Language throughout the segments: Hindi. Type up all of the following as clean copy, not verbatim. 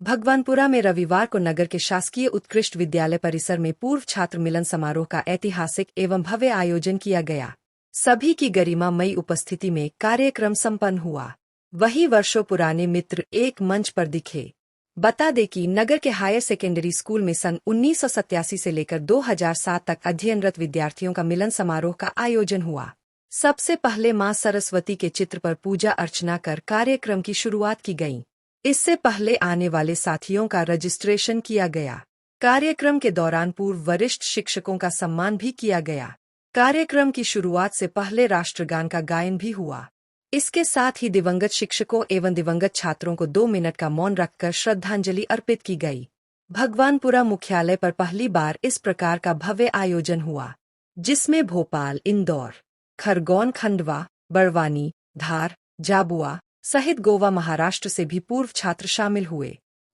भगवानपुरा में रविवार को नगर के शासकीय उत्कृष्ट विद्यालय परिसर में पूर्व छात्र मिलन समारोह का ऐतिहासिक एवं भव्य आयोजन किया गया। सभी की गरिमामयी उपस्थिति में कार्यक्रम संपन्न हुआ। वही वर्षों पुराने मित्र एक मंच पर दिखे। बता दें कि नगर के हायर सेकेंडरी स्कूल में सन 1987 से लेकर 2007 तक अध्ययनरत विद्यार्थियों का मिलन समारोह का आयोजन हुआ। सबसे पहले मां सरस्वती के चित्र पर पूजा अर्चना कर कार्यक्रम की शुरुआत की गई। इससे पहले आने वाले साथियों का रजिस्ट्रेशन किया गया। कार्यक्रम के दौरान पूर्व वरिष्ठ शिक्षकों का सम्मान भी किया गया। कार्यक्रम की शुरुआत से पहले राष्ट्रगान का गायन भी हुआ। इसके साथ ही दिवंगत शिक्षकों एवं दिवंगत छात्रों को 2 मिनट का मौन रखकर श्रद्धांजलि अर्पित की गई। भगवानपुरा मुख्यालय पर पहली बार इस प्रकार का भव्य आयोजन हुआ, जिसमें भोपाल, इंदौर, खरगोन, खंडवा, बड़वानी, धार, झाबुआ सहित गोवा, महाराष्ट्र से भी पूर्व छात्र शामिल हुए।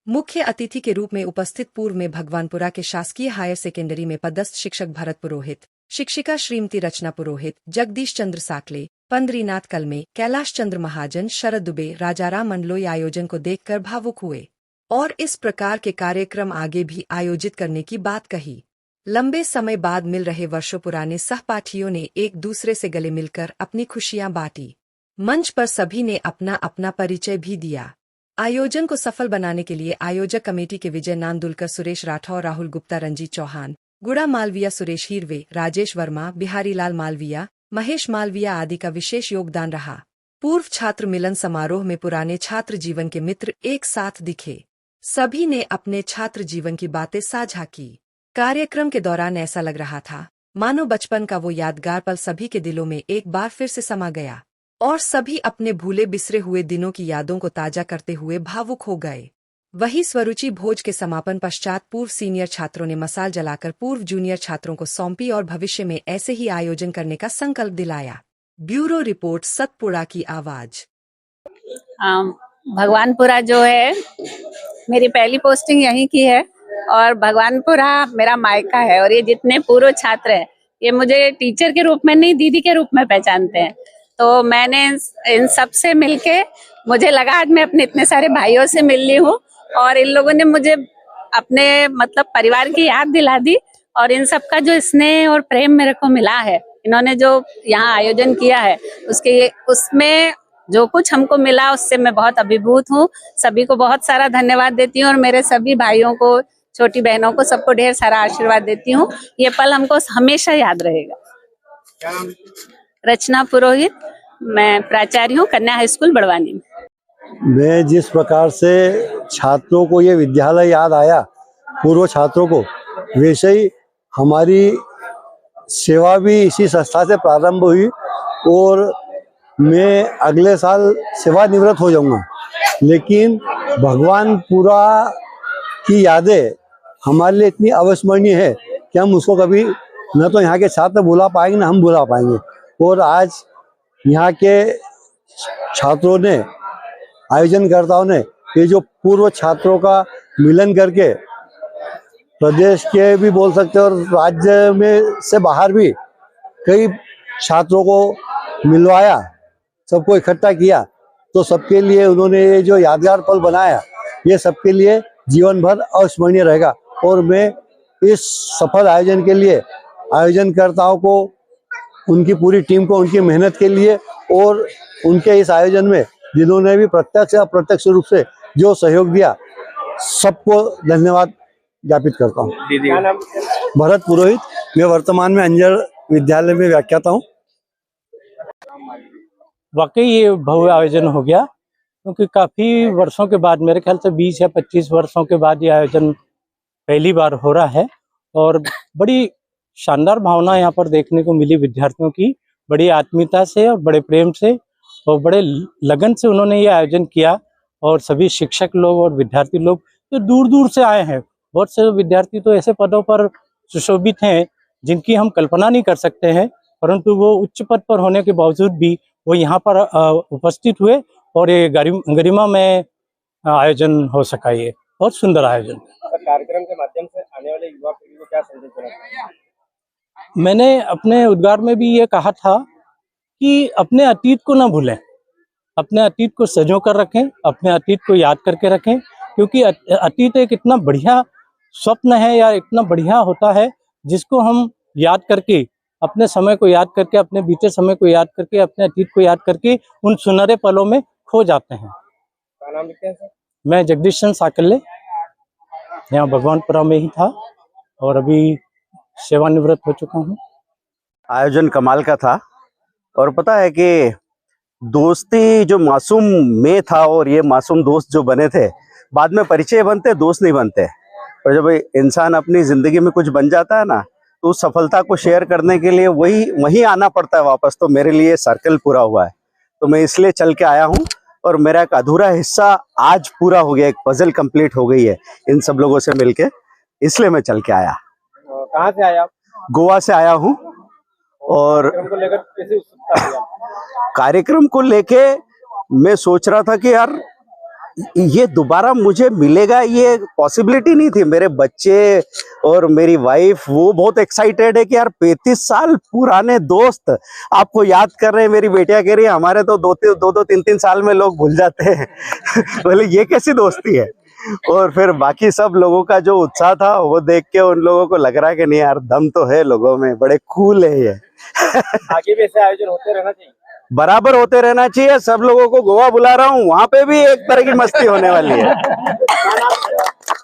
मुख्य अतिथि के रूप में उपस्थित पूर्व में भगवानपुरा के शासकीय हायर सेकेंडरी में पदस्थ शिक्षक भरत पुरोहित, शिक्षिका श्रीमती रचना पुरोहित, जगदीश चंद्र साकले, पंद्रीनाथ कलमे, कैलाश चंद्र महाजन, शरद दुबे, राजाराम मंडलोई आयोजन को देखकर भावुक हुए और इस प्रकार के कार्यक्रम आगे भी आयोजित करने की बात कही। लंबे समय बाद मिल रहे वर्षों पुराने सहपाठियों ने एक दूसरे से गले मिलकर अपनी खुशियां बांटी। मंच पर सभी ने अपना अपना परिचय भी दिया। आयोजन को सफल बनाने के लिए आयोजक कमेटी के विजय नांदुलकर, सुरेश राठौर, राहुल गुप्ता, रंजीत चौहान, गुड़ा मालविया, सुरेश हीरवे, राजेश वर्मा, बिहारी लाल मालविया, महेश मालविया आदि का विशेष योगदान रहा। पूर्व छात्र मिलन समारोह में पुराने छात्र जीवन के मित्र एक साथ दिखे। सभी ने अपने छात्र जीवन की बातें साझा की। कार्यक्रम के दौरान ऐसा लग रहा था मानो बचपन का वो यादगार पल सभी के दिलों में एक बार फिर से समा गया और सभी अपने भूले बिसरे हुए दिनों की यादों को ताजा करते हुए भावुक हो गए। वही स्वरुचि भोज के समापन पश्चात पूर्व सीनियर छात्रों ने मशाल जलाकर पूर्व जूनियर छात्रों को सौंपी और भविष्य में ऐसे ही आयोजन करने का संकल्प दिलाया। ब्यूरो रिपोर्ट, सतपुड़ा की आवाज। भगवानपुरा जो है, मेरी पहली पोस्टिंग यहीं की है और भगवानपुरा मेरा मायका है। और ये जितने पूर्व छात्र हैं, ये मुझे टीचर के रूप में नहीं, दीदी के रूप में पहचानते हैं। तो मैंने इन सब से मिलके मुझे लगा आज मैं अपने इतने सारे भाइयों से मिल ली हूँ और इन लोगों ने मुझे अपने मतलब परिवार की याद दिला दी और इन सब का जो स्नेह और प्रेम मेरे को मिला है, इन्होंने जो यहाँ आयोजन किया है उसमें जो कुछ हमको मिला उससे मैं बहुत अभिभूत हूँ। सभी को बहुत सारा धन्यवाद देती हूँ और मेरे सभी भाइयों को, छोटी बहनों को, सबको ढेर सारा आशीर्वाद देती हूँ। ये पल हमको हमेशा याद रहेगा। रचना पुरोहित, मैं प्राचार्य हूँ कन्या हाई स्कूल बड़वानी में। मैं जिस प्रकार से छात्रों को ये विद्यालय याद आया, पूर्व छात्रों को, वैसे ही हमारी सेवा भी इसी संस्था से प्रारंभ हुई और मैं अगले साल सेवानिवृत्त हो जाऊंगा। लेकिन भगवानपुरा की यादें हमारे लिए इतनी अविस्मरणीय है कि हम उसको कभी न तो यहाँ के छात्र भुला पाएंगे न हम भुला पाएंगे। और आज यहाँ के छात्रों ने, आयोजनकर्ताओं ने ये जो पूर्व छात्रों का मिलन करके प्रदेश के भी बोल सकते हैं और राज्य में से बाहर भी कई छात्रों को मिलवाया, सबको इकट्ठा किया, तो सबके लिए उन्होंने ये जो यादगार पल बनाया, ये सबके लिए जीवन भर अविस्मरणीय रहेगा। और मैं इस सफल आयोजन के लिए आयोजनकर्ताओं को, उनकी पूरी टीम को, उनकी मेहनत के लिए और उनके इस आयोजन में जिन्होंने भी प्रत्यक्ष या अप्रत्यक्ष रूप से जो सहयोग दिया, सबको धन्यवाद ज्ञापित करता हूँ। भरत पुरोहित, मैं वर्तमान में अंजर विद्यालय में व्याख्याता हूँ। वाकई ये भव्य आयोजन हो गया, क्योंकि काफी वर्षों के बाद, मेरे ख्याल से 20 या 25 वर्षों के बाद ये आयोजन पहली बार हो रहा है और बड़ी शानदार भावना यहाँ पर देखने को मिली। विद्यार्थियों की बड़ी आत्मीयता से और बड़े प्रेम से और बड़े लगन से उन्होंने ये आयोजन किया और सभी शिक्षक लोग और विद्यार्थी लोग जो दूर दूर से आए हैं, बहुत से विद्यार्थी तो ऐसे पदों पर सुशोभित हैं जिनकी हम कल्पना नहीं कर सकते हैं, परंतु वो उच्च पद पर होने के बावजूद भी वो यहाँ पर उपस्थित हुए और ये गरिमा में आयोजन हो सका। ये बहुत सुंदर आयोजन। कार्यक्रम के माध्यम से आने वाले युवा पीढ़ी को क्या संदेश देना चाहिए? मैंने अपने उद्गार में भी ये कहा था कि अपने अतीत को ना भूलें, अपने अतीत को सजो कर रखें, अपने अतीत को याद करके रखें, क्योंकि अतीत एक इतना बढ़िया स्वप्न है या इतना बढ़िया होता है जिसको हम याद करके, अपने समय को याद करके, अपने बीते समय को याद करके, अपने अतीत को याद करके उन सुनहरे पलों में खो जाते हैं। क्या नाम लिखते हैं सर? मैं जगदीश चंद्र साकल्य, यहाँ भगवानपुरा में ही था और अभी सेवानिवृत्त हो चुका हूँ। आयोजन कमाल का था और पता है कि दोस्ती जो मासूम में था और ये मासूम दोस्त जो बने थे, बाद में परिचय बनते, दोस्त नहीं बनते। और जब इंसान अपनी जिंदगी में कुछ बन जाता है ना, तो उस सफलता को शेयर करने के लिए वही आना पड़ता है वापस। तो मेरे लिए सर्कल पूरा हुआ है, तो मैं इसलिए चल के आया हूँ और मेरा एक अधूरा हिस्सा आज पूरा हो गया, एक पजल कंप्लीट हो गई है इन सब लोगों से मिलके, इसलिए मैं चल के आया। कहाँ से आया आप? गोवा से आया हूँ। और कार्यक्रम को लेकर कैसी उत्सुकता थी? कार्यक्रम को लेके मैं सोच रहा था कि यार ये दोबारा मुझे मिलेगा, ये पॉसिबिलिटी नहीं थी। मेरे बच्चे और मेरी वाइफ वो बहुत एक्साइटेड है कि यार 35 साल पुराने दोस्त आपको याद कर रहे हैं। मेरी बेटियां कह रही है हमारे तो दो 3 साल में लोग भूल जाते हैं। बोले ये कैसी दोस्ती है। और फिर बाकी सब लोगों का जो उत्साह था वो देख के उन लोगों को लग रहा है कि नहीं यार दम तो है लोगों में, बड़े कूल है ये। आगे भी ऐसे आयोजन होते रहना चाहिए, बराबर होते रहना चाहिए। सब लोगों को गोवा बुला रहा हूँ, वहां पे भी एक तरह की मस्ती होने वाली है।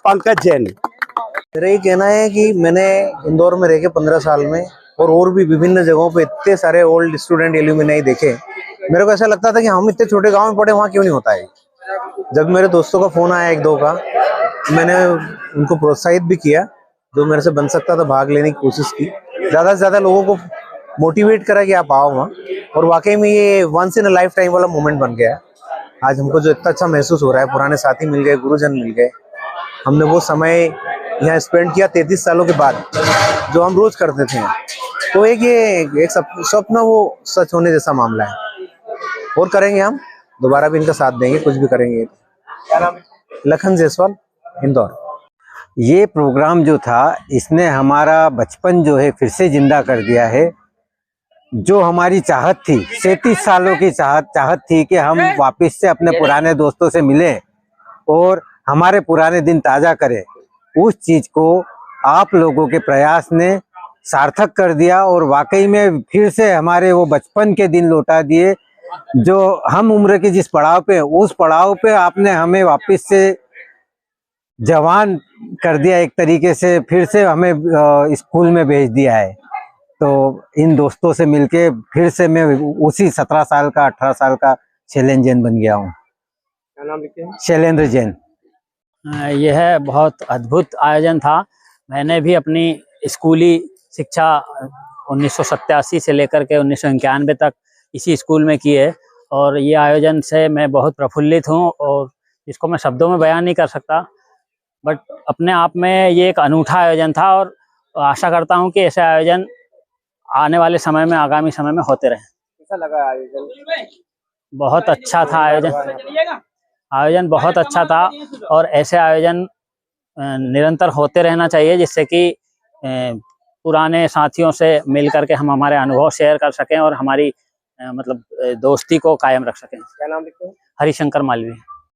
पंकज जैन। मेरा ये कहना है कि मैंने इंदौर में रह के 15 साल में और भी विभिन्न जगहों पे इतने सारे ओल्ड स्टूडेंट एल्यूमिनाई देखे। मेरे को ऐसा लगता था कि हम इतने छोटे गांव में पढ़े, वहाँ क्यों नहीं होता है। जब मेरे दोस्तों का फोन आया 1-2 का, मैंने उनको प्रोत्साहित भी किया, जो मेरे से बन सकता था भाग लेने की कोशिश की। ज़्यादा से ज़्यादा लोगों को मोटिवेट करा कि आप आओ वहाँ। और वाकई में ये once in a life वाला मोमेंट बन गया है। आज हमको जो इतना अच्छा महसूस हो रहा है, पुराने साथी मिल गए, गुरुजन मिल गए, हमने वो समय यहाँ स्पेंड किया 33 सालों के बाद, जो हम रोज करते थे। तो एक स्वप्न वो सच होने जैसा मामला है। और करेंगे, हम दोबारा भी इनका साथ देंगे, कुछ भी करेंगे। क्या नाम है? लखन जायसवाल, इंदौर। ये प्रोग्राम जो था इसने हमारा बचपन जो है फिर से जिंदा कर दिया है। जो हमारी चाहत थी, 37 सालों की चाहत थी कि हम वापस से अपने पुराने दोस्तों से मिलें और हमारे पुराने दिन ताज़ा करें, उस चीज़ को आप लोगों के प्रयास ने सार्थक कर दिया और वाकई में फिर से हमारे वो बचपन के दिन लौटा दिए। जो हम उम्र के जिस पड़ाव पे, उस पड़ाव पे आपने हमें वापस से जवान कर दिया एक तरीके से, फिर से हमें स्कूल में भेज दिया है। तो इन दोस्तों से मिलके फिर से मैं उसी 17 साल का 18 साल का शैलेंद्र जैन बन गया हूँ। क्या नाम लिखते हैं? शैलेंद्र जैन। यह बहुत अद्भुत आयोजन था। मैंने भी अपनी स्कूली शिक्षा 1987 से लेकर के 1991 तक इसी स्कूल में की है और ये आयोजन से मैं बहुत प्रफुल्लित हूँ और इसको मैं शब्दों में बयान नहीं कर सकता, बट अपने आप में ये एक अनूठा आयोजन था और आशा करता हूँ कि ऐसे आयोजन आने वाले समय में, आगामी समय में होते रहें। कैसा लगा आयोजन? बहुत अच्छा था आयोजन बहुत अच्छा था और ऐसे आयोजन निरंतर होते रहना चाहिए, जिससे कि पुराने साथियों से मिल करके हम हमारे अनुभव शेयर कर सकें और हमारी मतलब दोस्ती को कायम रख सकें। क्या नाम लिखते हैं? हरिशंकर मालवीय।